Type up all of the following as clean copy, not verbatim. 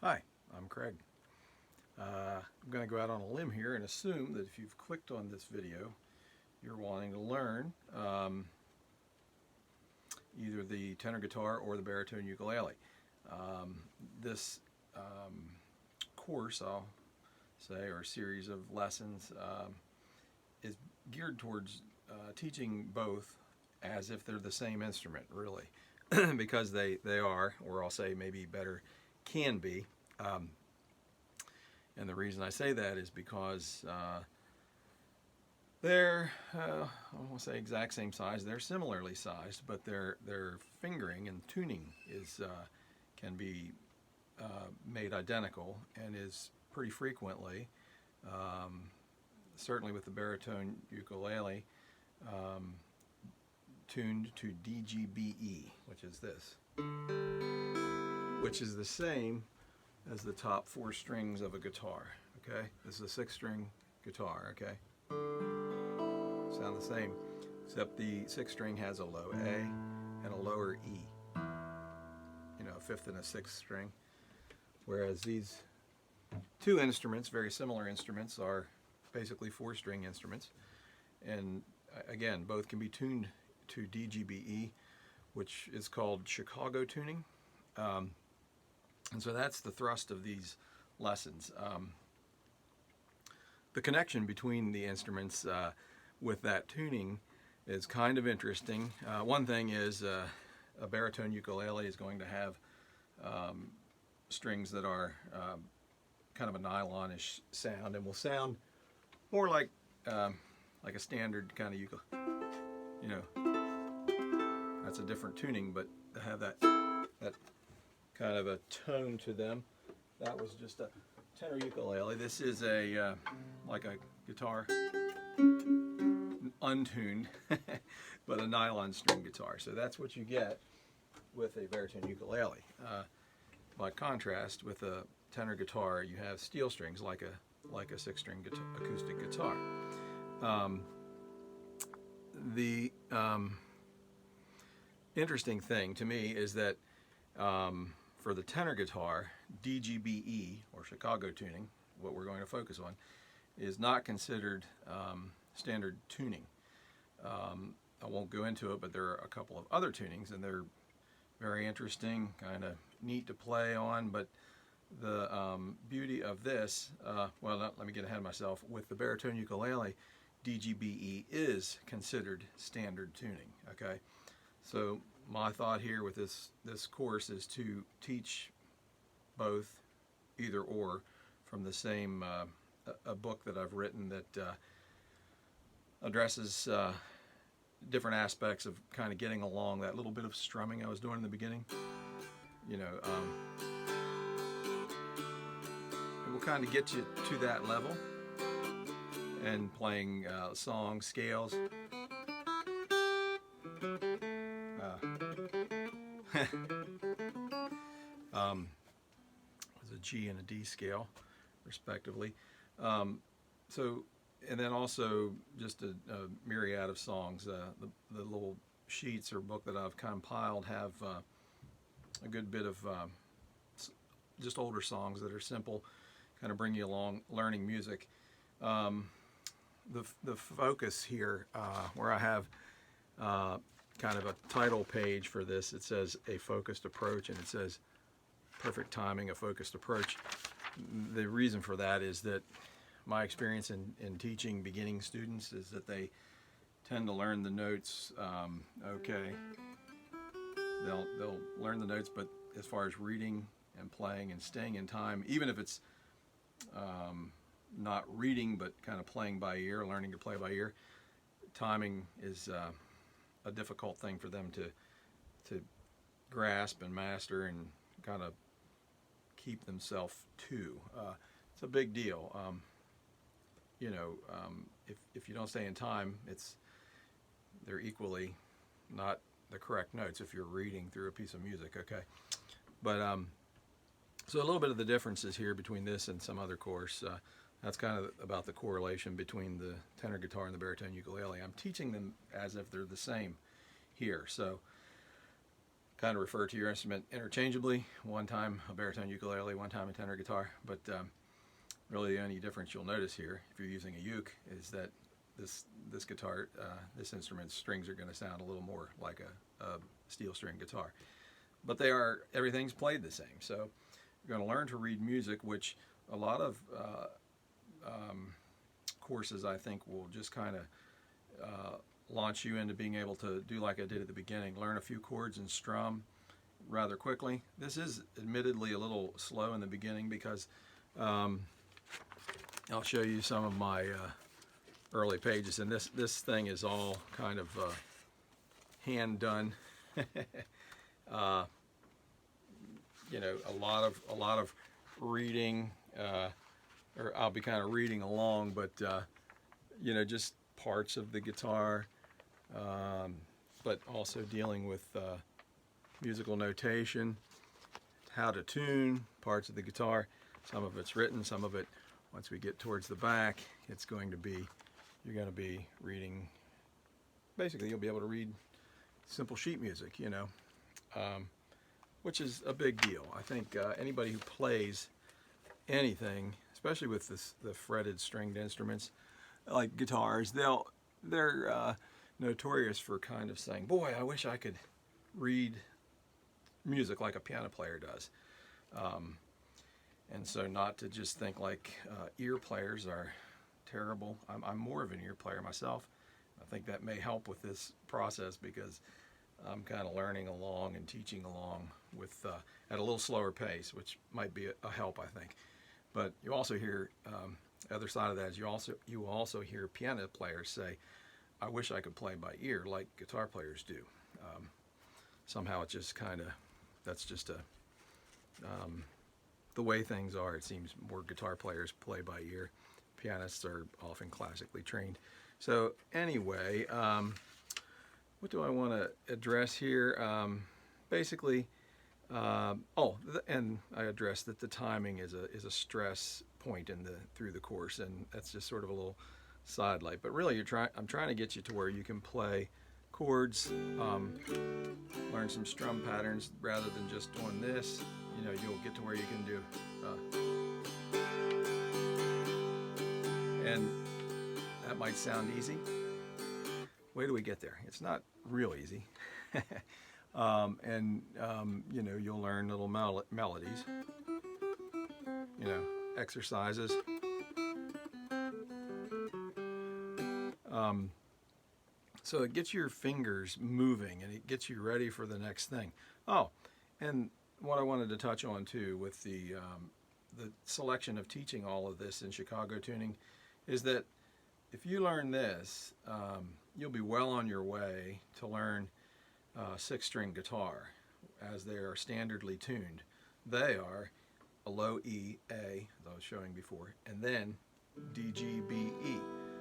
Hi, I'm Craig. I'm going to go out on a limb here and assume that if you've clicked on this video, you're wanting to learn either the tenor guitar or the baritone ukulele. This course, I'll say, or series of lessons, is geared towards teaching both as if they're the same instrument, really, because they are, or I'll say maybe better can be. And the reason I say that is because they're, I won't say exact same size, they're similarly sized, but their fingering and tuning is can be made identical and is pretty frequently, certainly with the baritone ukulele, tuned to DGBE, which is this, which is the same as the top 4 strings of a guitar. Okay, this is a 6-string guitar. Okay, sound the same, except the 6th string has a low A and a lower E. You know, a 5th and a 6th string. Whereas these two instruments, very similar instruments, are basically 4-string instruments, and again, both can be tuned to DGBE, which is called Chicago tuning. And so that's the thrust of these lessons. The connection between the instruments with that tuning is kind of interesting. One thing is a baritone ukulele is going to have strings that are kind of a nylonish sound and will sound more like a standard kind of ukulele. You know, that's a different tuning, but they have that kind of a tone to them. That was just a tenor ukulele. This is a like a guitar, untuned, but a nylon string guitar. So that's what you get with a baritone ukulele. By contrast, with a tenor guitar, you have steel strings like a 6-string acoustic guitar. The interesting thing to me is that for the tenor guitar, DGBE, or Chicago tuning, what we're going to focus on, is not considered standard tuning. I won't go into it, but there are a couple of other tunings, and they're very interesting, kind of neat to play on, but the beauty of this, let me get ahead of myself, with the baritone ukulele, DGBE is considered standard tuning, okay? So my thought here with this course is to teach both, either or, from the same a book that I've written that addresses different aspects of kind of getting along, that little bit of strumming I was doing in the beginning. You know, it will kind of get you to that level, and playing songs, scales. It's a G and a D scale, respectively. So, and then also just a myriad of songs. The little sheets or book that I've compiled have a good bit of just older songs that are simple, kind of bring you along learning music. The focus here, where I have kind of a title page for this, it says a focused approach, and it says perfect timing, a focused approach. The reason for that is that my experience in teaching beginning students is that they tend to learn the notes okay. They'll learn the notes, but as far as reading and playing and staying in time, even if it's not reading but kind of playing by ear, learning to play by ear, timing is a difficult thing for them to grasp and master and kind of keep themselves to. It's a big deal. You know, if you don't stay in time, they're equally not the correct notes if you're reading through a piece of music. Okay, but so a little bit of the differences here between this and some other course. That's kind of about the correlation between the tenor guitar and the baritone ukulele. I'm teaching them as if they're the same here. So kind of refer to your instrument interchangeably. One time a baritone ukulele, one time a tenor guitar. But really the only difference you'll notice here, if you're using a uke, is that this guitar, this instrument's strings are going to sound a little more like a steel string guitar. But everything's played the same. So you're going to learn to read music, which a lot of courses, I think, will just kind of launch you into being able to do like I did at the beginning, learn a few chords and strum rather quickly. This is admittedly a little slow in the beginning because I'll show you some of my early pages, and this thing is all kind of hand done. You know, a lot of reading, or I'll be kind of reading along, but you know, just parts of the guitar, but also dealing with musical notation, how to tune parts of the guitar. Some of it's written, some of it, once we get towards the back, it's going to be, you're going to be reading, basically you'll be able to read simple sheet music, you know, which is a big deal. I think anybody who plays anything, especially with the fretted stringed instruments like guitars, they're notorious for kind of saying, boy, I wish I could read music like a piano player does. And so not to just think like ear players are terrible. I'm more of an ear player myself. I think that may help with this process because I'm kind of learning along and teaching along with at a little slower pace, which might be a help, I think. But you also hear the other side of that is you also hear piano players say, I wish I could play by ear like guitar players do. Somehow it just kind of, that's just the way things are. It seems more guitar players play by ear. Pianists are often classically trained. So anyway, what do I want to address here? Basically, and I addressed that the timing is a stress point through the course, and that's just sort of a little sidelight. But really, I'm trying to get you to where you can play chords, learn some strum patterns rather than just doing this. You know, you'll get to where you can do, and that might sound easy. Wait till we get there. It's not real easy. You know, you'll learn little melodies, you know, exercises. So it gets your fingers moving and it gets you ready for the next thing. Oh, and what I wanted to touch on too with the selection of teaching all of this in Chicago tuning is that if you learn this, you'll be well on your way to learn six-string guitar as they are standardly tuned. They are a low E, A, as I was showing before, and then D, G, B, E.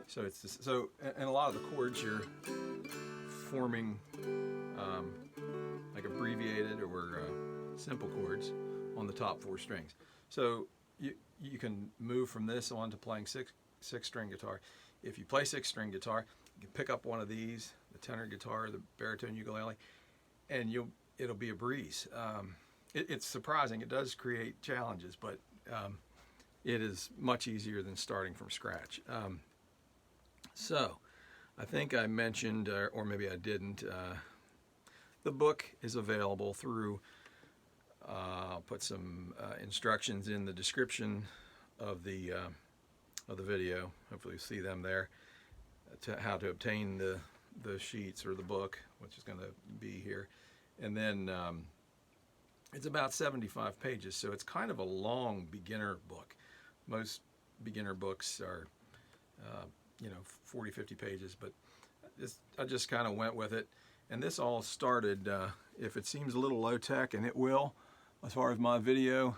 So it's this, and a lot of the chords you're forming like abbreviated or simple chords on the top four strings. So you can move from this on to playing six-string guitar. If you play six-string guitar, you can pick up one of these, the tenor guitar, the baritone ukulele, and it'll be a breeze. It's surprising. It does create challenges, but it is much easier than starting from scratch. So I think I mentioned, or maybe I didn't, the book is available through, I'll put some instructions in the description of the video. Hopefully you see them there, to how to obtain the sheets or the book, which is going to be here. And then it's about 75 pages, so it's kind of a long beginner book. Most beginner books are 40, 50 pages, but I just kind of went with it. And this all started, if it seems a little low tech, and it will, as far as my video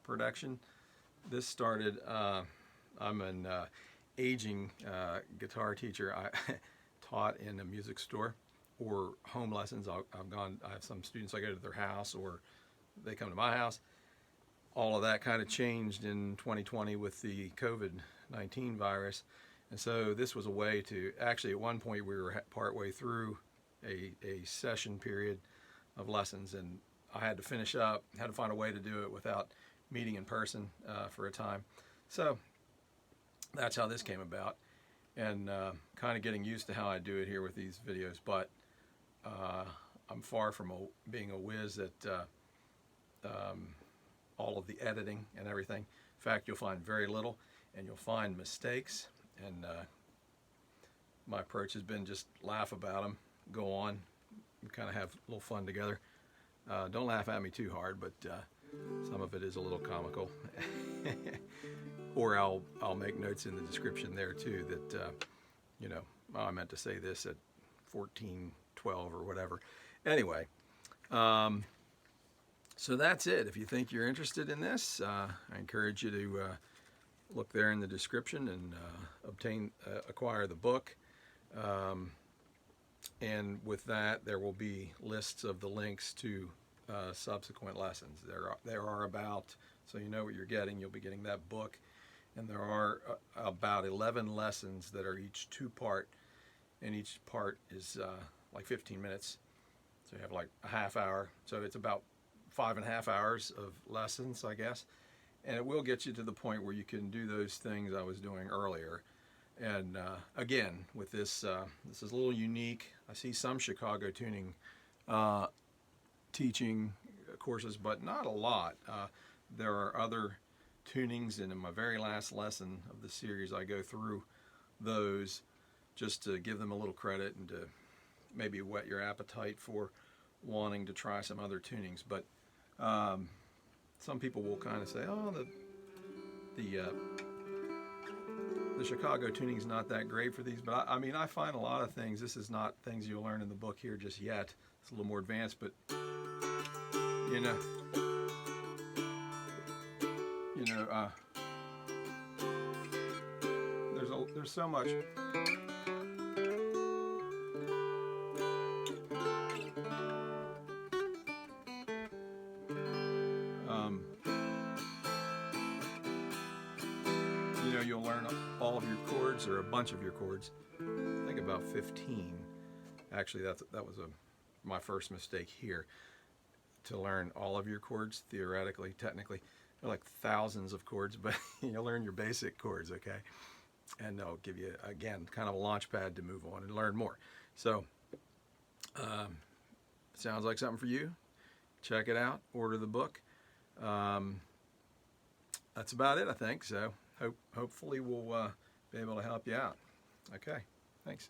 production, this started, I'm an aging guitar teacher. I taught in a music store or home lessons. I have some students, I go to their house or they come to my house. All of that kind of changed in 2020 with the COVID-19 virus. And so this was a way to, actually at one point we were partway through a session period of lessons, and I had to finish up, had to find a way to do it without meeting in person for a time. So that's how this came about, and kind of getting used to how I do it here with these videos. But I'm far from being a whiz at all of the editing and everything. In fact, you'll find very little, and you'll find mistakes, and my approach has been just laugh about them, go on, kind of have a little fun together. Don't laugh at me too hard, but some of it is a little comical. Or I'll make notes in the description there too that you know, oh, I meant to say this at 14:12 or whatever. Anyway, so that's it. If you think you're interested in this, I encourage you to look there in the description and acquire the book. And with that, there will be lists of the links to subsequent lessons. There are about, so you know what you're getting. You'll be getting that book, and there are about 11 lessons that are each 2-part, and each part is like 15 minutes. So you have like a half hour. So it's about 5.5 hours of lessons, I guess. And it will get you to the point where you can do those things I was doing earlier. And again, with this, this is a little unique. I see some Chicago tuning teaching courses, but not a lot. There are other tunings, and in my very last lesson of the series, I go through those just to give them a little credit and to maybe whet your appetite for wanting to try some other tunings. But some people will kind of say, oh, the Chicago tuning is not that great for these, but I mean, I find a lot of things. This is not things you'll learn in the book here just yet. It's a little more advanced, but you know, there's so much. You know, you'll learn all of your chords, or a bunch of your chords. I think about 15. Actually, that was my first mistake here. To learn all of your chords, theoretically, technically, there are like thousands of chords, but you'll learn your basic chords, okay? And they'll give you, again, kind of a launch pad to move on and learn more. So, sounds like something for you. Check it out. Order the book. That's about it, I think. So, hopefully we'll be able to help you out. Okay, thanks.